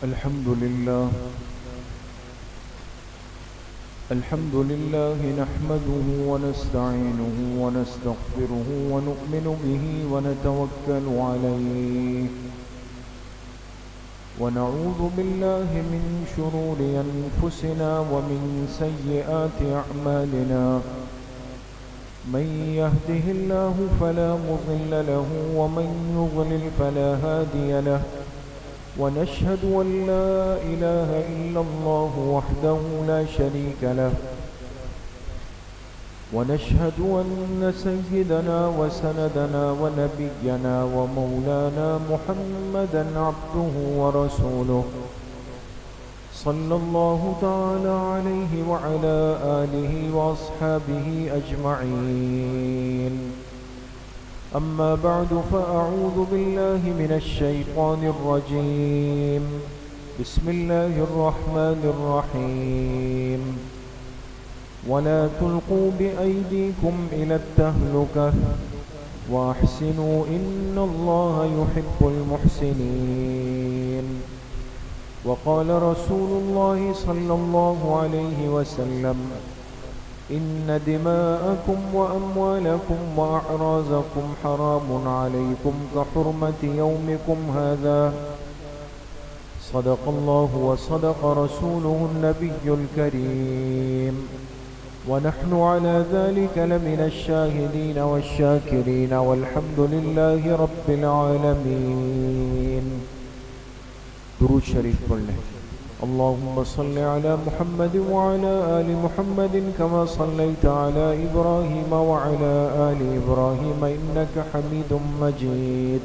الحمد لله نحمده ونستعينه ونستغفره ونؤمن به ونتوكل عليه ونعوذ بالله من شرور أنفسنا ومن سيئات أعمالنا من يهده الله فلا مضل له ومن يضلل فلا هادي له ونشهد أن لا إله إلا الله وحده لا شريك له ونشهد أن سيدنا وسندنا ونبينا ومولانا محمدا عبده ورسوله صلى الله تعالى عليه وعلى آله وأصحابه أجمعين أما بعد فأعوذ بالله من الشيطان الرجيم بسم الله الرحمن الرحيم ولا تلقوا بأيديكم إلى التهلكة وأحسنوا إن الله يحب المحسنين وقال رسول الله صلى الله عليه وسلم إن دماءكم وأموالكم وأعراضكم حرام عليكم كحرمة يومكم هذا صدق الله وصدق رسوله النبي الكريم ونحن على ذلك لمن الشاهدين والشاكرين والحمد لله رب العالمين. درود شریف پڑھ لیں. اللهم صل على محمد وعلى آل محمد كما صليت على إبراهيم وعلى آل إبراهيم إنك حميد مجيد.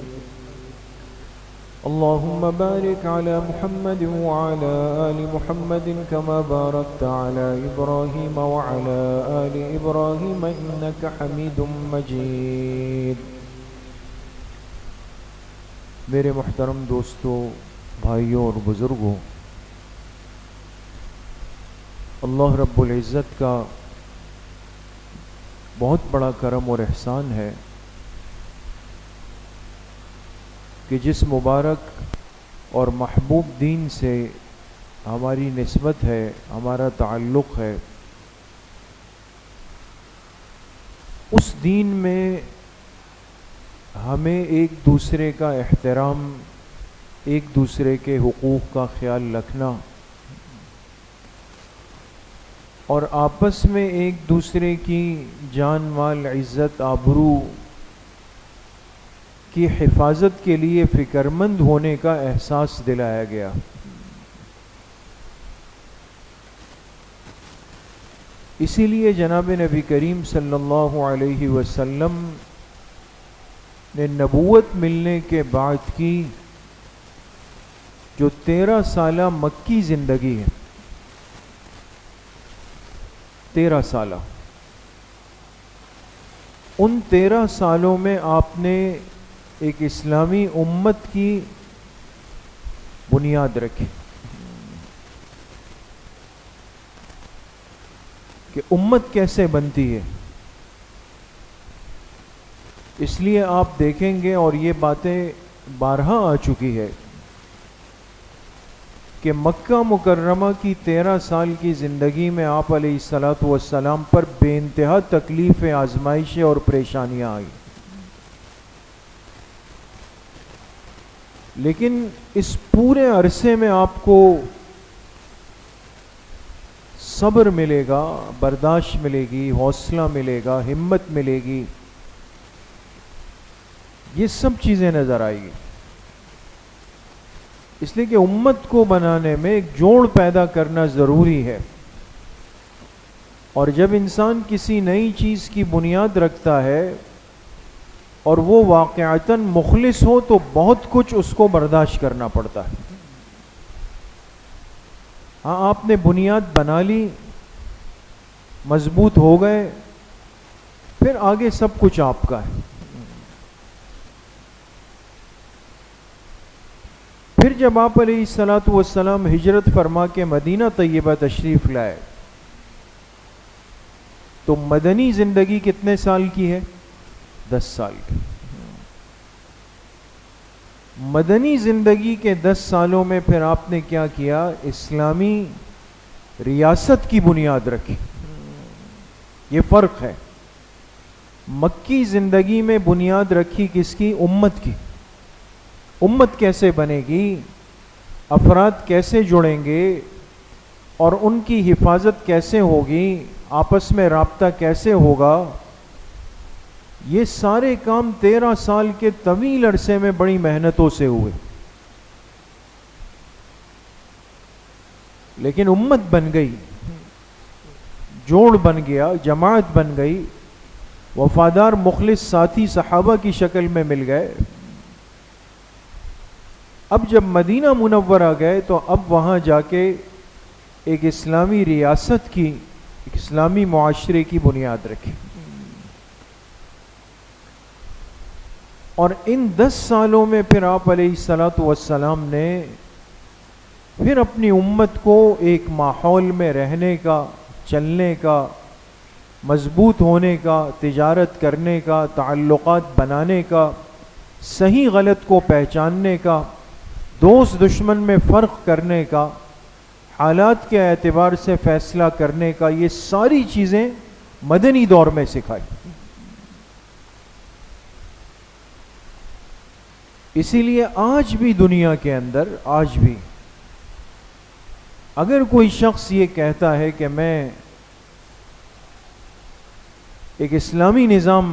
اللهم بارك على محمد وعلى آل محمد كما باركت على إبراهيم وعلى آل إبراهيم إنك حميد مجيد. میرے محترم دوستو، بھائیوں اور بزرگوں، اللہ رب العزت کا بہت بڑا کرم اور احسان ہے کہ جس مبارک اور محبوب دین سے ہماری نسبت ہے، ہمارا تعلق ہے، اس دین میں ہمیں ایک دوسرے کا احترام، ایک دوسرے کے حقوق کا خیال رکھنا اور آپس میں ایک دوسرے کی جان مال، عزت، آبرو کی حفاظت کے لیے فکرمند ہونے کا احساس دلایا گیا. اسی لیے جناب نبی کریم صلی اللہ علیہ وسلم نے نبوت ملنے کے بعد کی جو 13 سالہ مکی زندگی ہے، 13 سالہ، ان 13 سالوں میں آپ نے ایک اسلامی امت کی بنیاد رکھی کہ امت کیسے بنتی ہے. اس لیے آپ دیکھیں گے، اور یہ باتیں بارہا آ چکی ہے، کہ مکہ مکرمہ کی 13 سال کی زندگی میں آپ علیہ الصلاۃ والسلام پر بے انتہا تکلیفیں، آزمائشیں اور پریشانیاں آئیں، لیکن اس پورے عرصے میں آپ کو صبر ملے گا، برداشت ملے گی، حوصلہ ملے گا، ہمت ملے گی، یہ سب چیزیں نظر آئیں گی. اس لیے کہ امت کو بنانے میں ایک جوڑ پیدا کرنا ضروری ہے، اور جب انسان کسی نئی چیز کی بنیاد رکھتا ہے اور وہ واقعتاً مخلص ہو تو بہت کچھ اس کو برداشت کرنا پڑتا ہے. ہاں، آپ نے بنیاد بنا لی، مضبوط ہو گئے، پھر آگے سب کچھ آپ کا ہے. پھر جب آپ علیہ الصلاۃ والسلام ہجرت فرما کے مدینہ طیبہ تشریف لائے تو مدنی زندگی کتنے سال کی ہے؟ 10 سال کی. مدنی زندگی کے 10 سالوں میں پھر آپ نے کیا کیا؟ اسلامی ریاست کی بنیاد رکھی. یہ فرق ہے. مکی زندگی میں بنیاد رکھی کس کی؟ امت کی. امت کیسے بنے گی، افراد کیسے جڑیں گے اور ان کی حفاظت کیسے ہوگی، آپس میں رابطہ کیسے ہوگا، یہ سارے کام 13 سال کے طویل عرصے میں بڑی محنتوں سے ہوئے. لیکن امت بن گئی، جوڑ بن گیا، جماعت بن گئی، وفادار مخلص ساتھی صحابہ کی شکل میں مل گئے. اب جب مدینہ منورہ گئے تو اب وہاں جا کے ایک اسلامی ریاست کی، ایک اسلامی معاشرے کی بنیاد رکھی. اور ان 10 سالوں میں پھر آپ علیہ الصلاۃ والسلام نے پھر اپنی امت کو ایک ماحول میں رہنے کا، چلنے کا، مضبوط ہونے کا، تجارت کرنے کا، تعلقات بنانے کا، صحیح غلط کو پہچاننے کا، دوست دشمن میں فرق کرنے کا، حالات کے اعتبار سے فیصلہ کرنے کا، یہ ساری چیزیں مدنی دور میں سکھائی. اسی لیے آج بھی دنیا کے اندر، آج بھی اگر کوئی شخص یہ کہتا ہے کہ میں ایک اسلامی نظام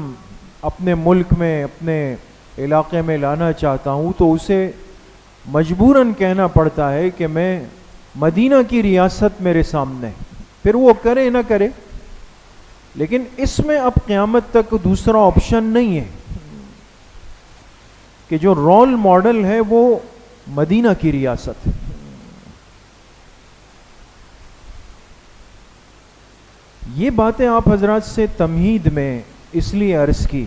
اپنے ملک میں، اپنے علاقے میں لانا چاہتا ہوں، تو اسے مجبوراً کہنا پڑتا ہے کہ میں مدینہ کی ریاست میرے سامنے، پھر وہ کرے نہ کرے. لیکن اس میں اب قیامت تک دوسرا آپشن نہیں ہے کہ جو رول ماڈل ہے وہ مدینہ کی ریاست ہے. یہ باتیں آپ حضرات سے تمہید میں اس لیے عرض کی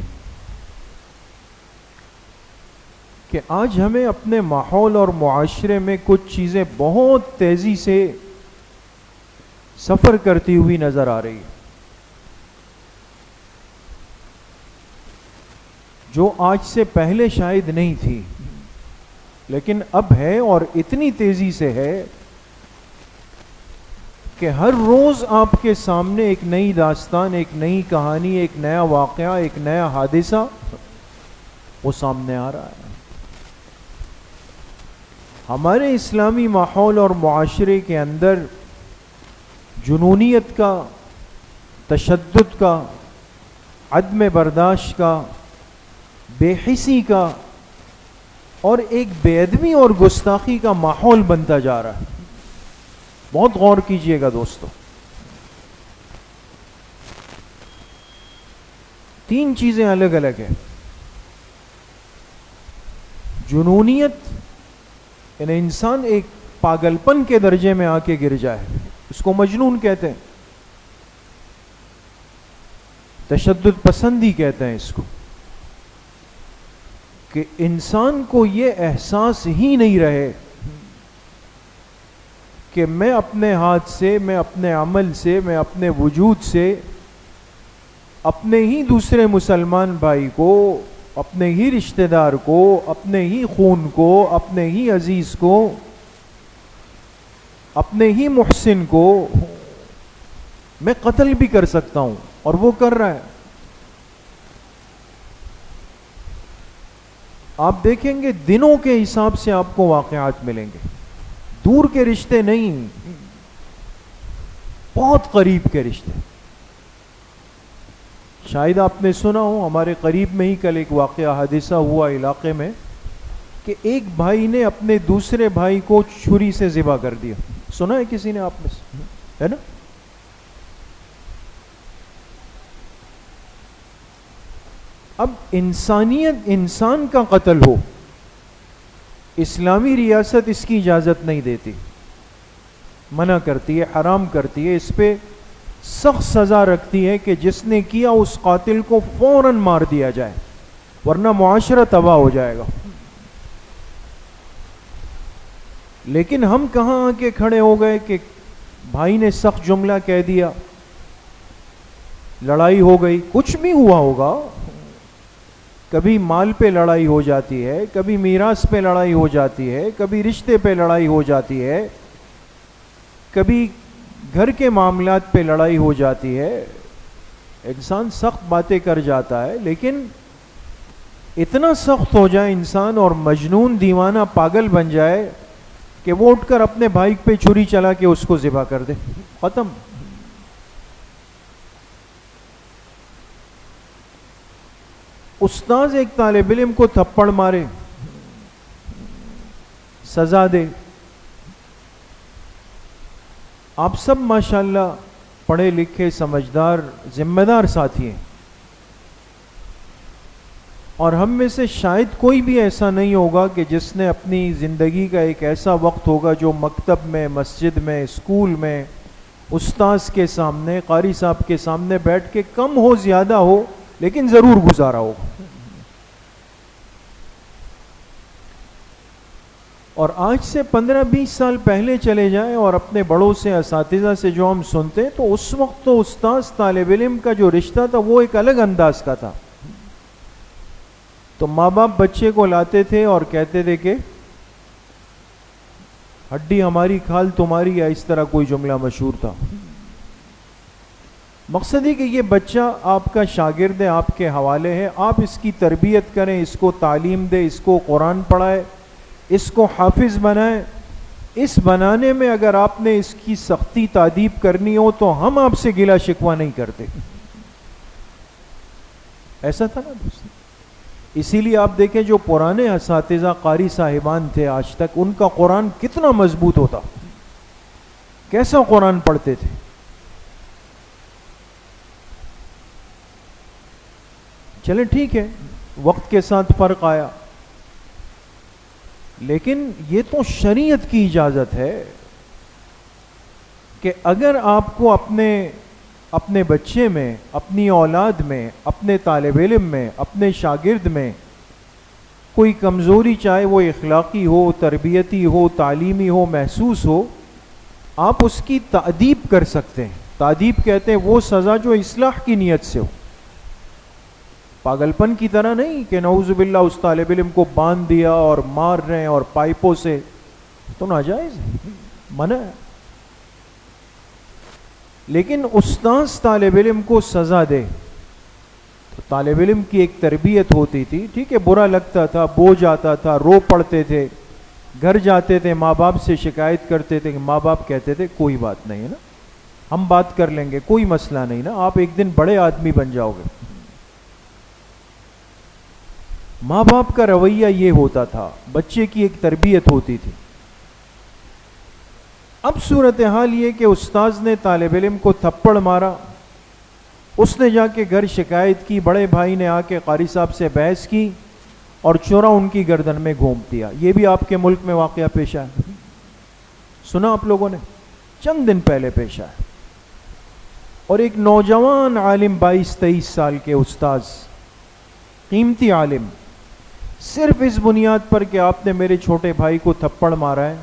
کہ آج ہمیں اپنے ماحول اور معاشرے میں کچھ چیزیں بہت تیزی سے سفر کرتی ہوئی نظر آ رہی ہیں، جو آج سے پہلے شاید نہیں تھی لیکن اب ہے، اور اتنی تیزی سے ہے کہ ہر روز آپ کے سامنے ایک نئی داستان، ایک نئی کہانی، ایک نیا واقعہ، ایک نیا حادثہ وہ سامنے آ رہا ہے. ہمارے اسلامی ماحول اور معاشرے کے اندر جنونیت کا، تشدد کا، عدم برداشت کا، بے حسی کا اور ایک بے ادبی اور گستاخی کا ماحول بنتا جا رہا ہے. بہت غور کیجئے گا دوستو. 3 چیزیں الگ الگ ہیں. جنونیت یعنی انسان ایک پاگلپن کے درجے میں آ کے گر جائے، اس کو مجنون کہتے ہیں. تشدد پسندی کہتے ہیں اس کو، کہ انسان کو یہ احساس ہی نہیں رہے کہ میں اپنے ہاتھ سے، میں اپنے عمل سے، میں اپنے وجود سے اپنے ہی دوسرے مسلمان بھائی کو، اپنے ہی رشتہ دار کو، اپنے ہی خون کو، اپنے ہی عزیز کو، اپنے ہی محسن کو میں قتل بھی کر سکتا ہوں، اور وہ کر رہا ہے. آپ دیکھیں گے دنوں کے حساب سے آپ کو واقعات ملیں گے، دور کے رشتے نہیں، بہت قریب کے رشتے. شاید آپ نے سنا ہو، ہمارے قریب میں ہی کل ایک واقعہ حادثہ ہوا علاقے میں کہ ایک بھائی نے اپنے دوسرے بھائی کو چھری سے ذبح کر دیا. سنا ہے کسی نے آپ میں سے؟ ہے نا؟ اب انسانیت، انسان کا قتل ہو، اسلامی ریاست اس کی اجازت نہیں دیتی، منع کرتی ہے، حرام کرتی ہے، اس پہ سخت سزا رکھتی ہے کہ جس نے کیا اس قاتل کو فوراً مار دیا جائے، ورنہ معاشرہ تباہ ہو جائے گا. لیکن ہم کہاں آ کے کھڑے ہو گئے کہ بھائی نے سخت جملہ کہہ دیا، لڑائی ہو گئی، کچھ بھی ہوا ہوگا، کبھی مال پہ لڑائی ہو جاتی ہے، کبھی میراث پہ لڑائی ہو جاتی ہے، کبھی رشتے پہ لڑائی ہو جاتی ہے، کبھی گھر کے معاملات پہ لڑائی ہو جاتی ہے، انسان سخت باتیں کر جاتا ہے، لیکن اتنا سخت ہو جائے انسان اور مجنون دیوانہ پاگل بن جائے کہ وہ اٹھ کر اپنے بھائی پہ چھری چلا کے اس کو ذبح کر دے، ختم۔ استاذ ایک طالب علم کو تھپڑ مارے، سزا دے، آپ سب ماشاءاللہ پڑھے لکھے سمجھدار ذمہ دار ساتھی ہیں، اور ہم میں سے شاید کوئی بھی ایسا نہیں ہوگا کہ جس نے اپنی زندگی کا ایک ایسا وقت ہوگا جو مکتب میں، مسجد میں، اسکول میں، استاذ کے سامنے، قاری صاحب کے سامنے بیٹھ کے کم ہو زیادہ ہو لیکن ضرور گزارا ہوگا۔ اور آج سے 15-20 سال پہلے چلے جائیں اور اپنے بڑوں سے، اساتذہ سے جو ہم سنتے ہیں، تو اس وقت تو استاذ طالب علم کا جو رشتہ تھا وہ ایک الگ انداز کا تھا۔ تو ماں باپ بچے کو لاتے تھے اور کہتے تھے کہ ہڈی ہماری کھال تمہاری، یا اس طرح کوئی جملہ مشہور تھا۔ مقصد ہے کہ یہ بچہ آپ کا شاگرد ہے، آپ کے حوالے ہے، آپ اس کی تربیت کریں، اس کو تعلیم دیں، اس کو قرآن پڑھائے، اس کو حافظ بنائیں۔ اس بنانے میں اگر آپ نے اس کی سختی تادیب کرنی ہو تو ہم آپ سے گلہ شکوہ نہیں کرتے۔ ایسا تھا نا دوست۔ اسی لیے آپ دیکھیں جو پرانے اساتذہ قاری صاحبان تھے آج تک، ان کا قرآن کتنا مضبوط ہوتا، کیسا قرآن پڑھتے تھے۔ چلیں ٹھیک ہے، وقت کے ساتھ فرق آیا، لیکن یہ تو شریعت کی اجازت ہے کہ اگر آپ کو اپنے بچے میں، اپنی اولاد میں، اپنے طالب علم میں، اپنے شاگرد میں کوئی کمزوری، چاہے وہ اخلاقی ہو، تربیتی ہو، تعلیمی ہو، محسوس ہو، آپ اس کی تأدیب کر سکتے ہیں۔ تأدیب کہتے ہیں وہ سزا جو اصلاح کی نیت سے ہو، پاگلپن کی طرح نہیں کہ نعوذ باللہ اس طالب علم کو باندھ دیا اور مار رہے ہیں اور پائپوں سے، تو ناجائز ہے، منع ہے۔ لیکن استاذ طالب علم کو سزا دے تو طالب علم کی ایک تربیت ہوتی تھی، ٹھیک ہے برا لگتا تھا، بوجھ آتا تھا، رو پڑتے تھے، گھر جاتے تھے ماں باپ سے شکایت کرتے تھے، کہ ماں باپ کہتے تھے کوئی بات نہیں ہے نا، ہم بات کر لیں گے، کوئی مسئلہ نہیں نا، آپ ایک دن بڑے آدمی بن جاؤ گے۔ ماں باپ کا رویہ یہ ہوتا تھا، بچے کی ایک تربیت ہوتی تھی۔ اب صورتحال یہ کہ استاذ نے طالب علم کو تھپڑ مارا، اس نے جا کے گھر شکایت کی، بڑے بھائی نے آ کے قاری صاحب سے بحث کی اور چورا ان کی گردن میں گھونپ دیا۔ یہ بھی آپ کے ملک میں واقعہ پیش آیا، سنا آپ لوگوں نے، چند دن پہلے پیش آیا۔ اور ایک نوجوان عالم 22-23 سال کے استاذ، قیمتی عالم، صرف اس بنیاد پر کہ آپ نے میرے چھوٹے بھائی کو تھپڑ مارا ہے،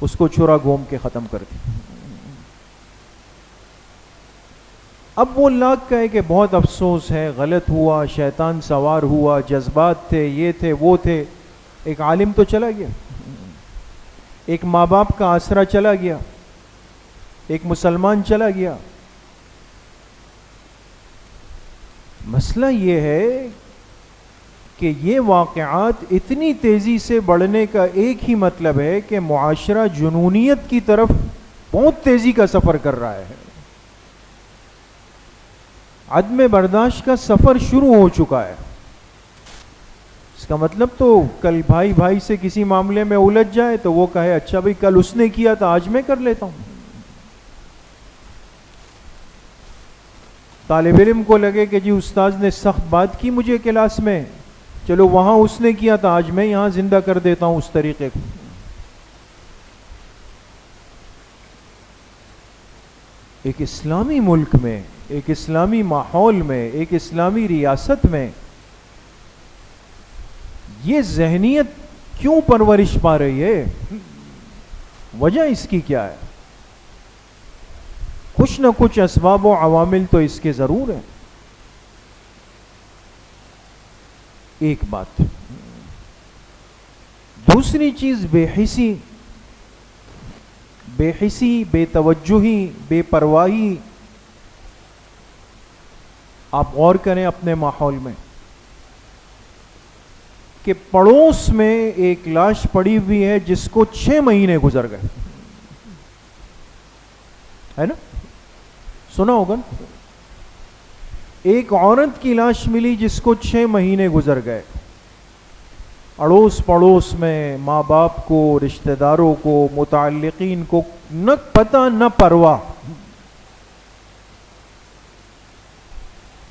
اس کو چھرا گھوم کے ختم کر دیا۔ اب وہ لاکھ کہے کہ بہت افسوس ہے، غلط ہوا، شیطان سوار ہوا، جذبات تھے، یہ تھے، وہ تھے۔ ایک عالم تو چلا گیا، ایک ماں باپ کا آسرا چلا گیا، ایک مسلمان چلا گیا۔ مسئلہ یہ ہے کہ یہ واقعات اتنی تیزی سے بڑھنے کا ایک ہی مطلب ہے کہ معاشرہ جنونیت کی طرف بہت تیزی کا سفر کر رہا ہے، عدم برداشت کا سفر شروع ہو چکا ہے۔ اس کا مطلب تو کل بھائی بھائی سے کسی معاملے میں الجھ جائے تو وہ کہے اچھا بھائی کل اس نے کیا تھا آج میں کر لیتا ہوں۔ طالب علم کو لگے کہ جی استاذ نے سخت بات کی مجھے کلاس میں، چلو وہاں اس نے کیا تھا آج میں یہاں زندہ کر دیتا ہوں اس طریقے کو۔ ایک اسلامی ملک میں، ایک اسلامی ماحول میں، ایک اسلامی ریاست میں یہ ذہنیت کیوں پرورش پا رہی ہے؟ وجہ اس کی کیا ہے؟ کچھ نہ کچھ اسباب و عوامل تو اس کے ضرور ہیں۔ ایک بات. دوسری چیز بے حسی، بے توجہی، بے پرواہی. آپ غور کریں اپنے ماحول میں کہ پڑوس میں ایک لاش پڑی ہوئی ہے جس کو 6 مہینے گزر گئے، ہے نا؟ سنا ہوگا نا؟ ایک عورت کی لاش ملی جس کو 6 مہینے گزر گئے. اڑوس پڑوس میں ماں باپ کو، رشتہ داروں کو، متعلقین کو نہ پتہ نہ پرواہ.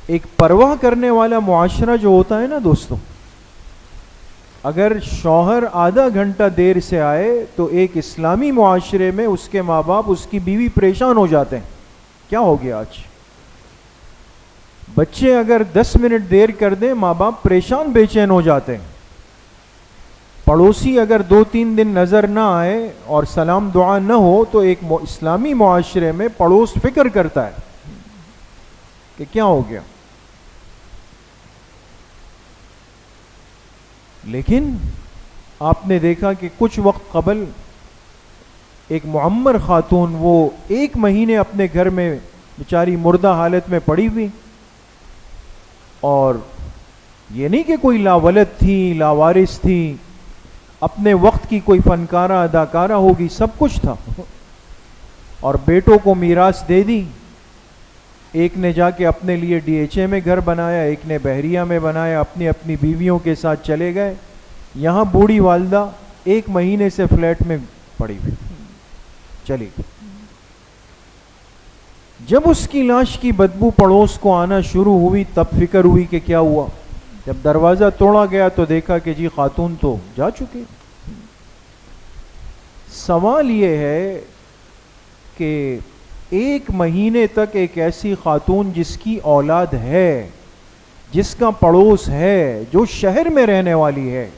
ایک پرواہ کرنے والا معاشرہ جو ہوتا ہے نا دوستو، اگر شوہر آدھا گھنٹہ دیر سے آئے تو ایک اسلامی معاشرے میں اس کے ماں باپ، اس کی بیوی پریشان ہو جاتے ہیں. کیا ہو گیا آج؟ بچے اگر 10 منٹ دیر کر دیں ماں باپ پریشان بے چین ہو جاتے ہیں. پڑوسی اگر 2-3 دن نظر نہ آئے اور سلام دعا نہ ہو تو ایک اسلامی معاشرے میں پڑوس فکر کرتا ہے کہ کیا ہو گیا. لیکن آپ نے دیکھا کہ کچھ وقت قبل ایک معمر خاتون، وہ 1 مہینے اپنے گھر میں بیچاری مردہ حالت میں پڑی ہوئی، اور یہ نہیں کہ کوئی لاولد تھی، لاوارث تھی، اپنے وقت کی کوئی فنکارہ اداکارہ ہوگی، سب کچھ تھا، اور بیٹوں کو میراث دے دی. ایک نے جا کے اپنے لیے DHA میں گھر بنایا، ایک نے بحریہ میں بنایا، اپنی بیویوں کے ساتھ چلے گئے. یہاں بوڑھی والدہ 1 مہینے سے فلیٹ میں پڑی ہوئی چلی گئی. جب اس کی لاش کی بدبو پڑوس کو آنا شروع ہوئی تب فکر ہوئی کہ کیا ہوا. جب دروازہ توڑا گیا تو دیکھا کہ جی خاتون تو جا چکی. سوال یہ ہے کہ 1 مہینے تک ایک ایسی خاتون جس کی اولاد ہے، جس کا پڑوس ہے، جو شہر میں رہنے والی ہے،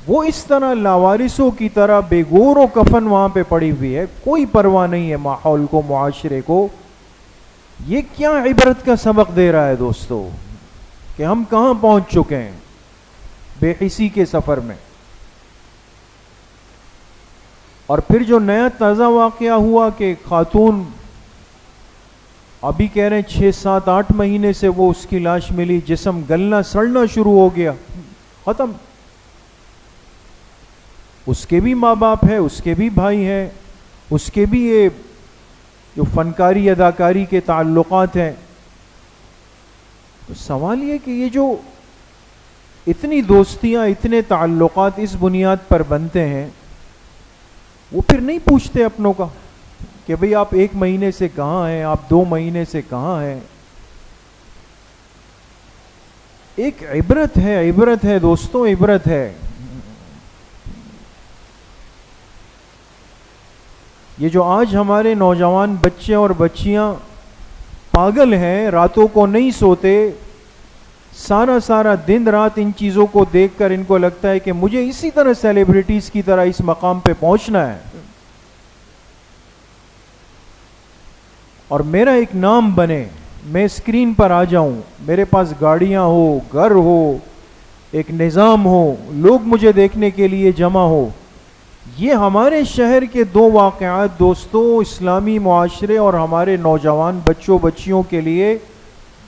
وہ اس طرح لاوارثوں کی طرح بے گور و کفن وہاں پہ پڑی ہوئی ہے، کوئی پرواہ نہیں ہے ماحول کو، معاشرے کو. یہ کیا عبرت کا سبق دے رہا ہے دوستو کہ ہم کہاں پہنچ چکے ہیں بے حسی کے سفر میں. اور پھر جو نیا تازہ واقعہ ہوا کہ خاتون ابھی کہہ رہے ہیں 6-7-8 مہینے سے وہ اس کی لاش ملی، جسم گلنا سڑنا شروع ہو گیا، ختم. اس کے بھی ماں باپ ہیں، اس کے بھی بھائی ہیں، اس کے بھی یہ جو فنکاری اداکاری کے تعلقات ہیں. تو سوال یہ کہ یہ جو اتنی دوستیاں، اتنے تعلقات اس بنیاد پر بنتے ہیں، وہ پھر نہیں پوچھتے اپنوں کا کہ بھئی آپ 1 مہینے سے کہاں ہیں، آپ 2 مہینے سے کہاں ہیں. ایک عبرت ہے دوستوں، عبرت ہے. یہ جو آج ہمارے نوجوان بچے اور بچیاں پاگل ہیں، راتوں کو نہیں سوتے، سارا دن رات ان چیزوں کو دیکھ کر ان کو لگتا ہے کہ مجھے اسی طرح سیلیبریٹیز کی طرح اس مقام پہ پہنچنا ہے اور میرا ایک نام بنے، میں اسکرین پر آ جاؤں، میرے پاس گاڑیاں ہو، گھر ہو، ایک نظام ہو، لوگ مجھے دیکھنے کے لیے جمع ہو. یہ ہمارے شہر کے 2 واقعات دوستوں اسلامی معاشرے اور ہمارے نوجوان بچوں بچیوں کے لیے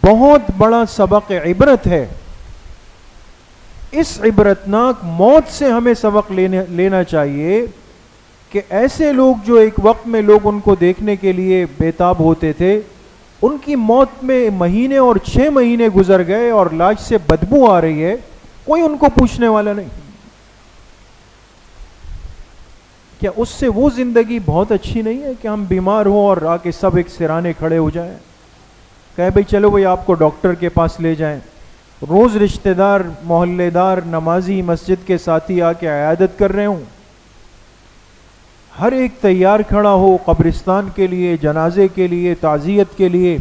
بہت بڑا سبق عبرت ہے. اس عبرتناک موت سے ہمیں سبق لینا چاہیے کہ ایسے لوگ جو ایک وقت میں لوگ ان کو دیکھنے کے لیے بےتاب ہوتے تھے، ان کی موت میں مہینے اور 6 مہینے گزر گئے اور لاش سے بدبو آ رہی ہے، کوئی ان کو پوچھنے والا نہیں. کیا اس سے وہ زندگی بہت اچھی نہیں ہے کہ ہم بیمار ہوں اور آ کے سب ایک سرانے کھڑے ہو جائیں، کہے بھئی چلو بھئی آپ کو ڈاکٹر کے پاس لے جائیں، روز رشتہ دار، محلے دار، نمازی، مسجد کے ساتھی آ کے عیادت کر رہے ہوں، ہر ایک تیار کھڑا ہو قبرستان کے لیے، جنازے کے لیے، تعزیت کے لیے.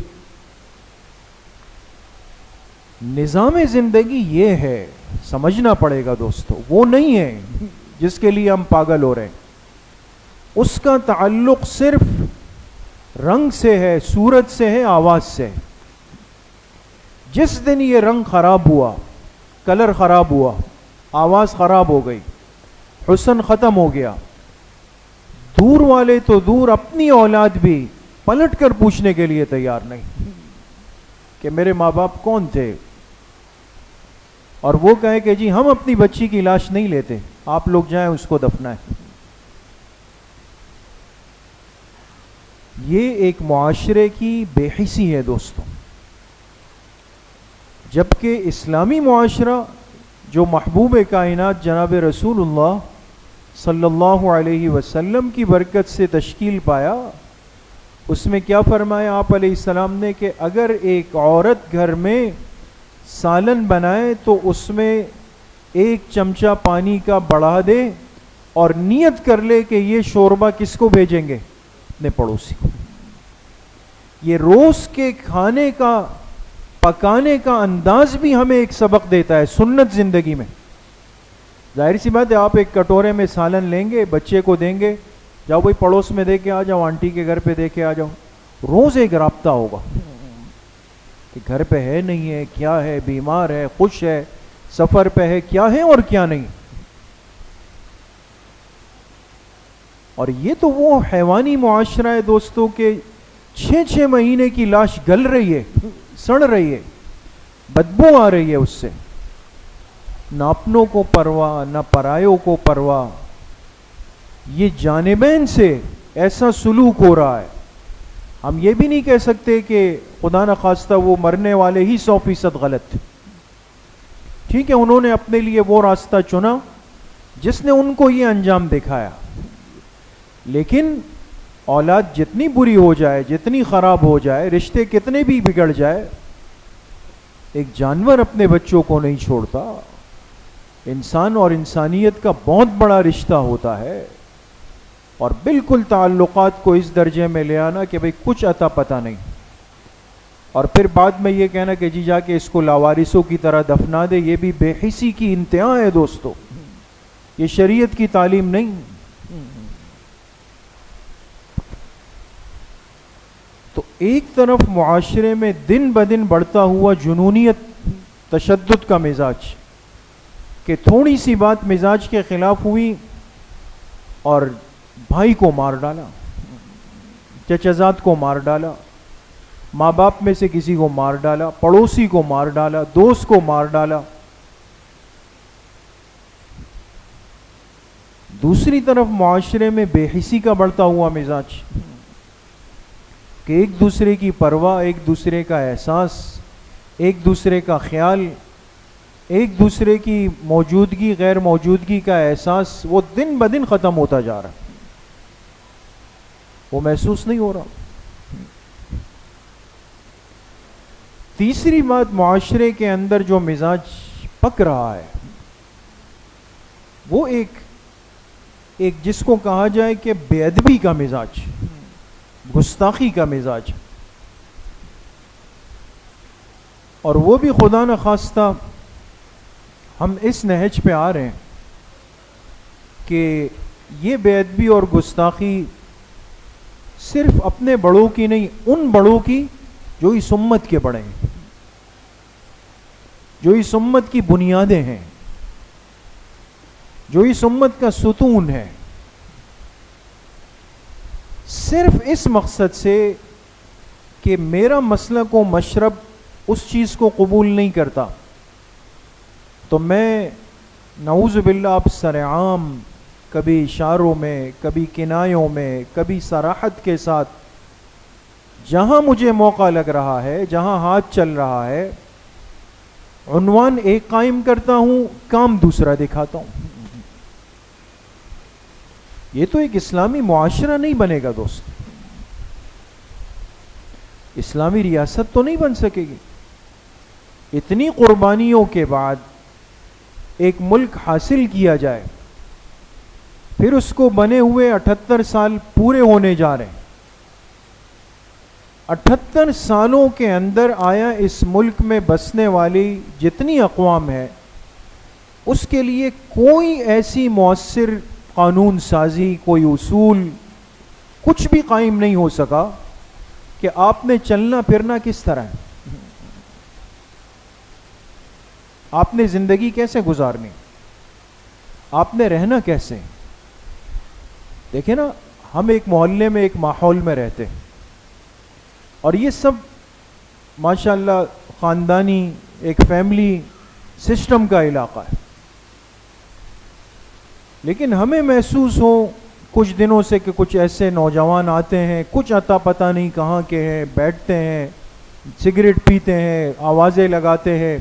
نظام زندگی یہ ہے، سمجھنا پڑے گا دوستو، وہ نہیں ہے جس کے لیے ہم پاگل ہو رہے ہیں. اس کا تعلق صرف رنگ سے ہے، صورت سے ہے، آواز سے. جس دن یہ رنگ خراب ہوا، کلر خراب ہوا، آواز خراب ہو گئی، حسن ختم ہو گیا، دور والے تو دور، اپنی اولاد بھی پلٹ کر پوچھنے کے لیے تیار نہیں کہ میرے ماں باپ کون تھے، اور وہ کہے کہ جی ہم اپنی بچی کی لاش نہیں لیتے، آپ لوگ جائیں اس کو دفنائیں۔ یہ ایک معاشرے کی بے حسی ہے دوستوں، جبکہ اسلامی معاشرہ جو محبوب کائنات جناب رسول اللہ صلی اللہ علیہ وسلم کی برکت سے تشکیل پایا، اس میں کیا فرمایا آپ علیہ السلام نے کہ اگر ایک عورت گھر میں سالن بنائے تو اس میں 1 چمچہ پانی کا بڑھا دے اور نیت کر لے کہ یہ شوربہ کس کو بھیجیں گے؟ اپنے پڑوسی کو۔ یہ روز کے کھانے کا پکانے کا انداز بھی ہمیں ایک سبق دیتا ہے سنت زندگی میں۔ ظاہر سی بات ہے، آپ ایک کٹورے میں سالن لیں گے، بچے کو دیں گے، جاؤ بھائی پڑوس میں دے کے آ جاؤ، آنٹی کے گھر پہ دے کے آ جاؤ، روز ایک رابطہ ہوگا کہ گھر پہ ہے نہیں ہے، کیا ہے، بیمار ہے، خوش ہے، سفر پہ ہے، کیا ہے اور کیا نہیں۔ اور یہ تو وہ حیوانی معاشرہ ہے دوستوں کہ 6 مہینے کی لاش گل رہی ہے، سڑ رہی ہے، بدبو آ رہی ہے اس سے، نہ اپنوں کو پرواہ نہ پرایوں کو پرواہ، یہ جانبین سے ایسا سلوک ہو رہا ہے۔ ہم یہ بھی نہیں کہہ سکتے کہ خدا نہ خواستہ وہ مرنے والے ہی 100% غلط، ٹھیک ہے انہوں نے اپنے لیے وہ راستہ چنا جس نے ان کو یہ انجام دکھایا، لیکن اولاد جتنی بری ہو جائے، جتنی خراب ہو جائے، رشتے کتنے بھی بگڑ جائے، ایک جانور اپنے بچوں کو نہیں چھوڑتا۔ انسان اور انسانیت کا بہت بڑا رشتہ ہوتا ہے، اور بالکل تعلقات کو اس درجے میں لے آنا کہ بھئی کچھ عطا پتہ نہیں، اور پھر بعد میں یہ کہنا کہ جی جا کے اس کو لاوارثوں کی طرح دفنا دے، یہ بھی بے حسی کی انتہا ہے دوستو، یہ شریعت کی تعلیم نہیں۔ تو ایک طرف معاشرے میں دن بدن بڑھتا ہوا جنونیت، تشدد کا مزاج، کہ تھوڑی سی بات مزاج کے خلاف ہوئی اور بھائی کو مار ڈالا، چچزاد کو مار ڈالا، ماں باپ میں سے کسی کو مار ڈالا، پڑوسی کو مار ڈالا، دوست کو مار ڈالا۔ دوسری طرف معاشرے میں بے حسی کا بڑھتا ہوا مزاج کہ ایک دوسرے کی پرواہ، ایک دوسرے کا احساس، ایک دوسرے کا خیال، ایک دوسرے کی موجودگی غیر موجودگی کا احساس، وہ دن بدن ختم ہوتا جا رہا ہے، وہ محسوس نہیں ہو رہا۔ تیسری بات، معاشرے کے اندر جو مزاج پک رہا ہے وہ ایک جس کو کہا جائے کہ بے ادبی کا مزاج، گستاخی کا مزاج، اور وہ بھی خدا نہ خواستہ ہم اس نہج پہ آ رہے ہیں کہ یہ بے ادبی اور گستاخی صرف اپنے بڑوں کی نہیں، ان بڑوں کی جو اس امت کے بڑے ہیں، جو اس امت کی بنیادیں ہیں، جو اس امت کا ستون ہے، صرف اس مقصد سے کہ میرا مسلک و مشرب اس چیز کو قبول نہیں کرتا، تو میں نعوذ باللہ اب سرعام کبھی اشاروں میں، کبھی کنایوں میں، کبھی صراحت کے ساتھ جہاں مجھے موقع لگ رہا ہے، جہاں ہاتھ چل رہا ہے، عنوان ایک قائم کرتا ہوں، کام دوسرا دکھاتا ہوں۔ یہ تو ایک اسلامی معاشرہ نہیں بنے گا دوست، اسلامی ریاست تو نہیں بن سکے گی۔ اتنی قربانیوں کے بعد ایک ملک حاصل کیا جائے، پھر اس کو بنے ہوئے 78 سال پورے ہونے جا رہے ہیں، 78 سالوں کے اندر آیا اس ملک میں بسنے والی جتنی اقوام ہے، اس کے لیے کوئی ایسی مؤثر قانون سازی، کوئی اصول، کچھ بھی قائم نہیں ہو سکا کہ آپ نے چلنا پھرنا کس طرح ہے۔ آپ نے زندگی کیسے گزارنی, آپ نے رہنا کیسے. دیکھیں نا, ہم ایک محلے میں ایک ماحول میں رہتے ہیں, اور یہ سب ماشاءاللہ خاندانی ایک فیملی سسٹم کا علاقہ ہے, لیکن ہمیں محسوس ہو کچھ دنوں سے کہ کچھ ایسے نوجوان آتے ہیں, کچھ عطا پتہ نہیں کہاں کے ہیں, بیٹھتے ہیں, سگریٹ پیتے ہیں, آوازیں لگاتے ہیں.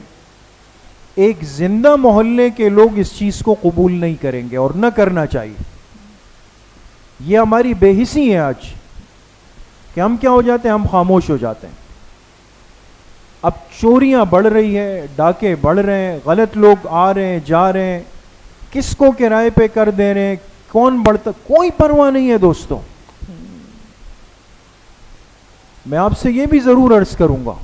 ایک زندہ محلے کے لوگ اس چیز کو قبول نہیں کریں گے اور نہ کرنا چاہیے. یہ ہماری بے حسی ہے آج کہ ہم کیا ہو جاتے ہیں, ہم خاموش ہو جاتے ہیں. اب چوریاں بڑھ رہی ہے, ڈاکے بڑھ رہے ہیں, غلط لوگ آ رہے ہیں جا رہے ہیں, کس کو کرائے پہ کر دے رہے ہیں, کون بڑھتا, کوئی پرواہ نہیں ہے دوستوں. میں آپ سے یہ بھی ضرور عرض کروں گا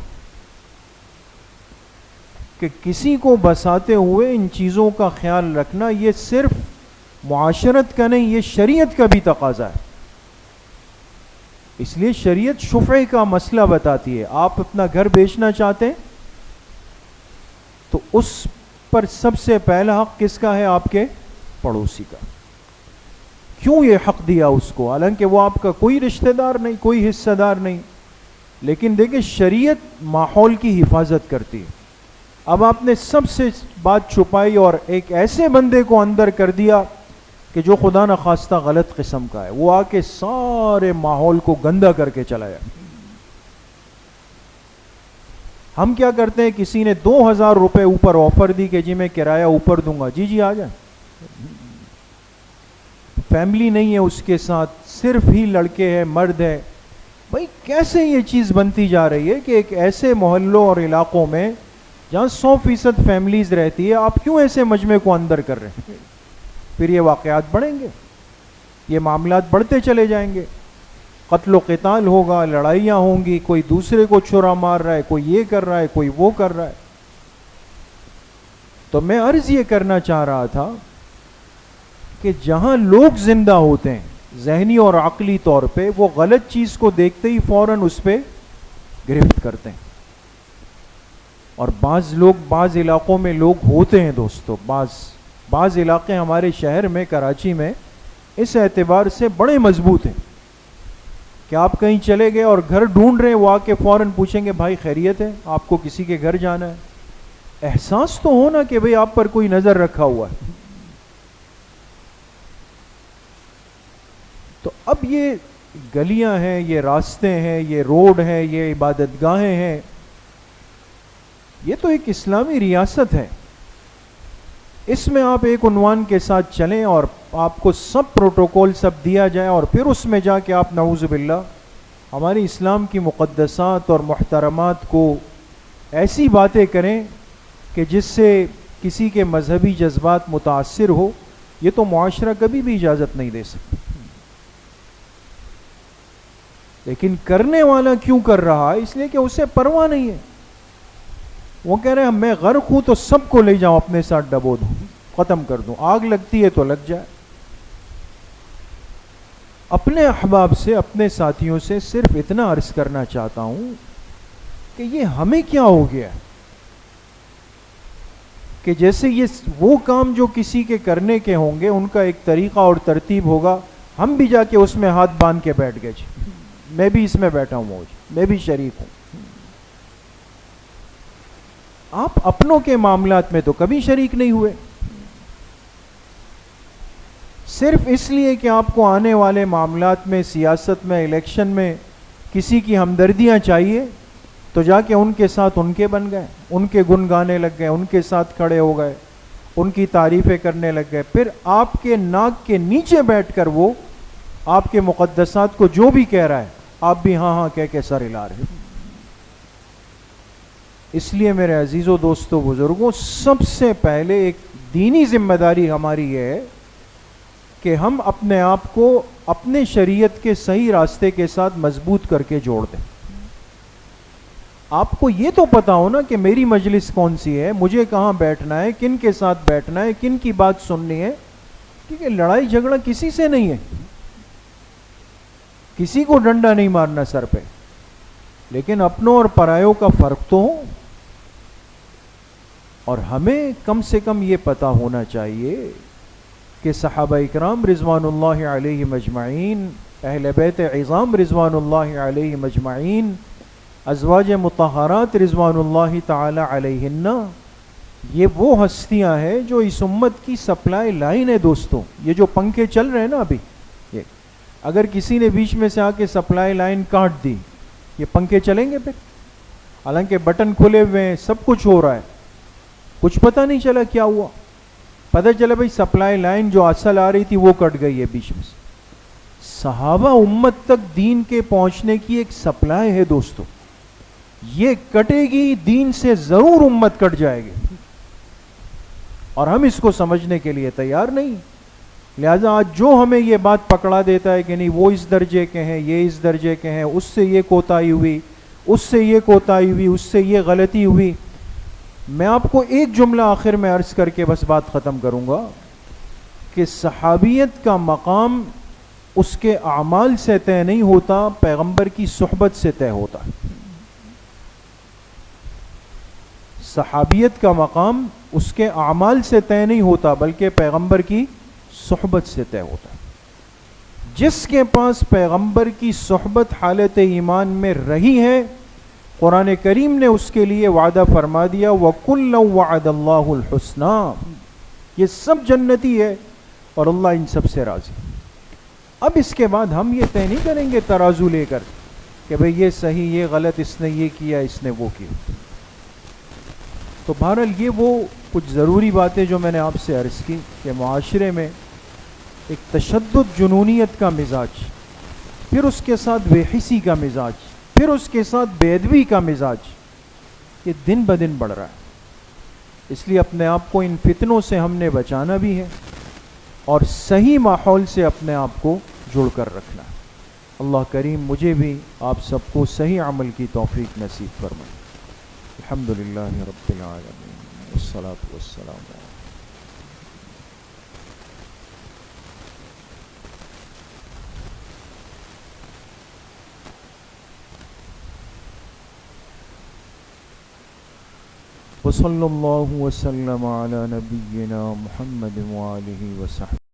کہ کسی کو بساتے ہوئے ان چیزوں کا خیال رکھنا یہ صرف معاشرت کا نہیں, یہ شریعت کا بھی تقاضا ہے. اس لیے شریعت شفعے کا مسئلہ بتاتی ہے. آپ اپنا گھر بیچنا چاہتے ہیں تو اس پر سب سے پہلا حق کس کا ہے, آپ کے پڑوسی کا. کیوں یہ حق دیا اس کو, حالانکہ وہ آپ کا کوئی رشتہ دار نہیں, کوئی حصہ دار نہیں, لیکن دیکھیں شریعت ماحول کی حفاظت کرتی ہے. اب آپ نے سب سے بات چھپائی اور ایک ایسے بندے کو اندر کر دیا کہ جو خدا نخواستہ غلط قسم کا ہے, وہ آ کے سارے ماحول کو گندا کر کے چلا جائے. ہم کیا کرتے ہیں, کسی نے 2000 روپے اوپر آفر دی کہ جی میں کرایہ اوپر دوں گا, جی آ جائیں. فیملی نہیں ہے اس کے ساتھ, صرف ہی لڑکے ہیں, مرد ہے. بھائی کیسے یہ چیز بنتی جا رہی ہے کہ ایک ایسے محلوں اور علاقوں میں جہاں 100% فیملیز رہتی ہے, آپ کیوں ایسے مجمع کو اندر کر رہے ہیں؟ پھر یہ واقعات بڑھیں گے, یہ معاملات بڑھتے چلے جائیں گے, قتل و قتال ہوگا, لڑائیاں ہوں گی, کوئی دوسرے کو چھرا مار رہا ہے, کوئی یہ کر رہا ہے, کوئی وہ کر رہا ہے. تو میں عرض یہ کرنا چاہ رہا تھا کہ جہاں لوگ زندہ ہوتے ہیں ذہنی اور عقلی طور پہ, وہ غلط چیز کو دیکھتے ہی فوراً اس پہ گرفت کرتے ہیں. اور بعض علاقوں میں لوگ ہوتے ہیں دوستو, بعض علاقے ہمارے شہر میں, کراچی میں اس اعتبار سے بڑے مضبوط ہیں کہ آپ کہیں چلے گئے اور گھر ڈھونڈ رہے ہیں, وہ آ کے فوراً پوچھیں گے بھائی خیریت ہے, آپ کو کسی کے گھر جانا ہے. احساس تو ہونا کہ بھئی آپ پر کوئی نظر رکھا ہوا ہے. تو اب یہ گلیاں ہیں, یہ راستے ہیں, یہ روڈ ہیں, یہ عبادت گاہیں ہیں, یہ تو ایک اسلامی ریاست ہے. اس میں آپ ایک عنوان کے ساتھ چلیں اور آپ کو سب پروٹوکول سب دیا جائے, اور پھر اس میں جا کے آپ نعوذ باللہ ہماری اسلام کی مقدسات اور محترمات کو ایسی باتیں کریں کہ جس سے کسی کے مذہبی جذبات متاثر ہو. یہ تو معاشرہ کبھی بھی اجازت نہیں دے سکتا. لیکن کرنے والا کیوں کر رہا ہے, اس لیے کہ اسے پرواہ نہیں ہے. وہ کہہ رہے ہیں میں غرق ہوں تو سب کو لے جاؤں, اپنے ساتھ ڈبو دوں, ختم کر دوں, آگ لگتی ہے تو لگ جائے. اپنے احباب سے, اپنے ساتھیوں سے صرف اتنا عرض کرنا چاہتا ہوں کہ یہ ہمیں کیا ہو گیا کہ جیسے یہ وہ کام جو کسی کے کرنے کے ہوں گے ان کا ایک طریقہ اور ترتیب ہوگا, ہم بھی جا کے اس میں ہاتھ باندھ کے بیٹھ گئے, جی میں بھی اس میں بیٹھا ہوں, میں بھی شریک ہوں. آپ اپنوں کے معاملات میں تو کبھی شریک نہیں ہوئے, صرف اس لیے کہ آپ کو آنے والے معاملات میں, سیاست میں, الیکشن میں کسی کی ہمدردیاں چاہیے تو جا کے ان کے ساتھ ان کے بن گئے, ان کے گن گانے لگ گئے, ان کے ساتھ کھڑے ہو گئے, ان کی تعریفیں کرنے لگ گئے. پھر آپ کے ناک کے نیچے بیٹھ کر وہ آپ کے مقدسات کو جو بھی کہہ رہا ہے آپ بھی ہاں ہاں کہہ کے سر ہلا رہے. اس لیے میرے عزیزوں, دوستوں, بزرگوں, سب سے پہلے ایک دینی ذمہ داری ہماری یہ ہے کہ ہم اپنے آپ کو اپنے شریعت کے صحیح راستے کے ساتھ مضبوط کر کے جوڑ دیں. آپ کو یہ تو پتا ہو نا کہ میری مجلس کون سی ہے, مجھے کہاں بیٹھنا ہے, کن کے ساتھ بیٹھنا ہے, کن کی بات سننی ہے. کیونکہ لڑائی جھگڑا کسی سے نہیں ہے, کسی کو ڈنڈا نہیں مارنا سر پہ, لیکن اپنوں اور پرایوں کا فرق تو ہو. اور ہمیں کم سے کم یہ پتہ ہونا چاہیے کہ صحابہ اکرام رضوان اللہ علیہ مجمعین، اہل بیت عظام رضوان اللہ علیہ مجمعین، ازواج مطہرات رضوان اللہ تعالی علیہن، یہ وہ ہستیاں ہیں جو اس امت کی سپلائی لائن ہے دوستوں. یہ جو پنکھے چل رہے ہیں نا ابھی، یہ اگر کسی نے بیچ میں سے آ کے سپلائی لائن کاٹ دی، یہ پنکھے چلیں گے پھر؟ حالانکہ بٹن کھلے ہوئے ہیں، سب کچھ ہو رہا ہے، کچھ پتہ نہیں چلا کیا ہوا. پتہ چلا بھائی سپلائی لائن جو اصل آ رہی تھی وہ کٹ گئی ہے بیچ میں سے. صحابہ امت تک دین کے پہنچنے کی ایک سپلائی ہے دوستوں، یہ کٹے گی دین سے ضرور امت کٹ جائے گی، اور ہم اس کو سمجھنے کے لیے تیار نہیں. لہذا آج جو ہمیں یہ بات پکڑا دیتا ہے کہ نہیں وہ اس درجے کے ہیں، یہ اس درجے کے ہیں، اس سے یہ کوتاہی ہوئی، اس سے یہ کوتاہی ہوئی، اس سے یہ غلطی ہوئی. میں آپ کو ایک جملہ آخر میں عرض کر کے بس بات ختم کروں گا کہ صحابیت کا مقام اس کے اعمال سے طے نہیں ہوتا، پیغمبر کی صحبت سے طے ہوتا ہے. صحابیت کا مقام اس کے اعمال سے طے نہیں ہوتا بلکہ پیغمبر کی صحبت سے طے ہوتا ہے. جس کے پاس پیغمبر کی صحبت حالت ایمان میں رہی ہے، قرآن کریم نے اس کے لیے وعدہ فرما دیا وَكُلًّا وَعَدَ اللَّهُ الْحُسْنَى، یہ سب جنتی ہے اور اللہ ان سب سے راضی. اب اس کے بعد ہم یہ طے نہیں کریں گے ترازو لے کر کہ بھئی یہ صحیح، یہ غلط، اس نے یہ کیا، اس نے وہ کیا. تو بہرحال یہ وہ کچھ ضروری باتیں جو میں نے آپ سے عرض کی کہ معاشرے میں ایک تشدد جنونیت کا مزاج، پھر اس کے ساتھ بے حسی کا مزاج، پھر اس کے ساتھ بے ادبی کا مزاج، یہ دن بدن بڑھ رہا ہے. اس لیے اپنے آپ کو ان فتنوں سے ہم نے بچانا بھی ہے اور صحیح ماحول سے اپنے آپ کو جوڑ کر رکھنا ہے. اللہ کریم مجھے بھی آپ سب کو صحیح عمل کی توفیق نصیب فرمائے. الحمدللہ رب العالمین والصلاة والسلام علیہ وصلی اللہ وسلم علی نبینا محمد وآلہ وصحبہ.